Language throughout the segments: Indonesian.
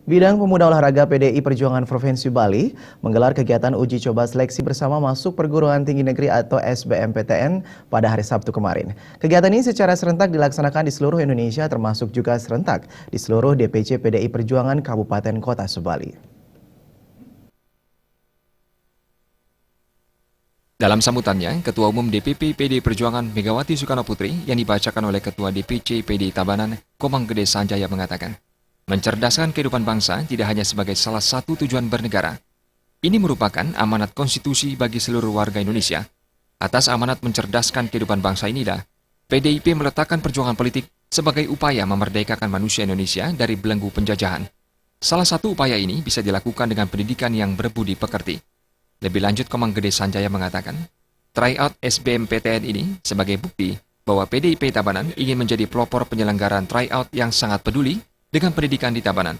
Bidang Pemuda Olahraga PDI Perjuangan Provinsi Bali menggelar kegiatan uji coba seleksi bersama masuk perguruan tinggi negeri atau SBMPTN pada hari Sabtu kemarin. Kegiatan ini secara serentak dilaksanakan di seluruh Indonesia termasuk juga serentak di seluruh DPC PDI Perjuangan Kabupaten Kota Subali. Dalam sambutannya, Ketua Umum DPP PDI Perjuangan Megawati Soekarno Putri yang dibacakan oleh Ketua DPC PDI Tabanan, Komang Gede Sanjaya mengatakan, mencerdaskan kehidupan bangsa tidak hanya sebagai salah satu tujuan bernegara. Ini merupakan amanat konstitusi bagi seluruh warga Indonesia. Atas amanat mencerdaskan kehidupan bangsa inilah, PDIP meletakkan perjuangan politik sebagai upaya memerdekakan manusia Indonesia dari belenggu penjajahan. Salah satu upaya ini bisa dilakukan dengan pendidikan yang berbudi pekerti. Lebih lanjut, Komang Gede Sanjaya mengatakan, tryout SBMPTN ini sebagai bukti bahwa PDIP Tabanan ingin menjadi pelopor penyelenggaraan tryout yang sangat peduli dengan pendidikan di Tabanan.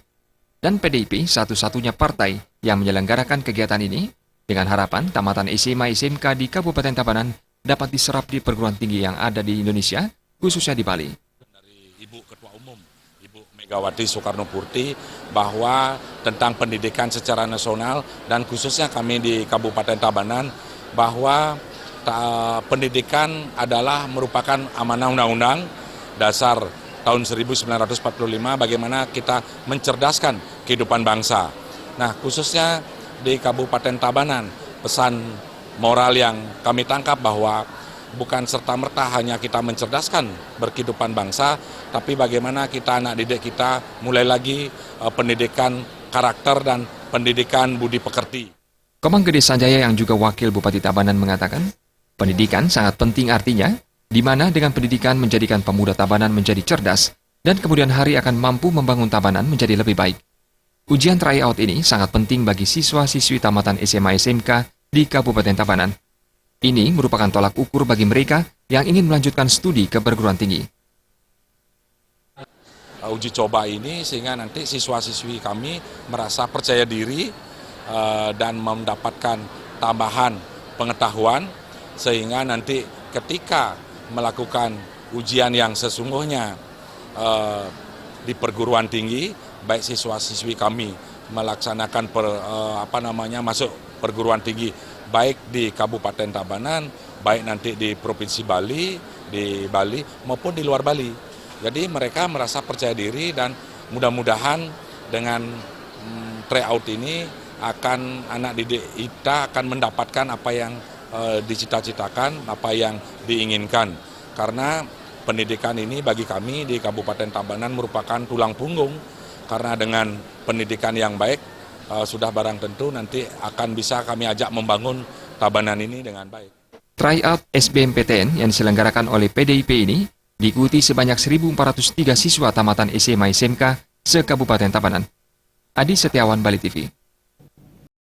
Dan PDIP satu-satunya partai yang menyelenggarakan kegiatan ini dengan harapan tamatan SMA SMK di Kabupaten Tabanan dapat diserap di perguruan tinggi yang ada di Indonesia, khususnya di Bali. Dari Ibu Ketua Umum, Ibu Megawati Soekarno Putri, bahwa tentang pendidikan secara nasional dan khususnya kami di Kabupaten Tabanan, bahwa pendidikan adalah merupakan amanah undang-undang dasar tahun 1945, bagaimana kita mencerdaskan kehidupan bangsa. Nah, khususnya di Kabupaten Tabanan, pesan moral yang kami tangkap bahwa bukan serta-merta hanya kita mencerdaskan berkehidupan bangsa, tapi bagaimana kita anak didik kita mulai lagi pendidikan karakter dan pendidikan budi pekerti. Komang Gede Sanjaya yang juga wakil Bupati Tabanan mengatakan, pendidikan sangat penting artinya, di mana dengan pendidikan menjadikan pemuda Tabanan menjadi cerdas dan kemudian hari akan mampu membangun Tabanan menjadi lebih baik. Ujian tryout ini sangat penting bagi siswa-siswi tamatan SMA SMK di Kabupaten Tabanan. Ini merupakan tolak ukur bagi mereka yang ingin melanjutkan studi ke perguruan tinggi. Uji coba ini sehingga nanti siswa-siswi kami merasa percaya diri dan mendapatkan tambahan pengetahuan sehingga nanti ketika melakukan ujian yang sesungguhnya di perguruan tinggi, baik siswa-siswi kami melaksanakan masuk perguruan tinggi baik di Kabupaten Tabanan, baik nanti di Provinsi Bali, di Bali maupun di luar Bali. Jadi mereka merasa percaya diri dan mudah-mudahan dengan tryout ini akan anak didik kita akan mendapatkan apa yang dicita-citakan, apa yang diinginkan. Karena pendidikan ini bagi kami di Kabupaten Tabanan merupakan tulang punggung, karena dengan pendidikan yang baik sudah barang tentu nanti akan bisa kami ajak membangun Tabanan ini dengan baik. Tryout SBMPTN yang diselenggarakan oleh PDIP ini diikuti sebanyak 1.403 siswa tamatan SMA SMK se-Kabupaten Tabanan. Adi Setiawan, Bali TV.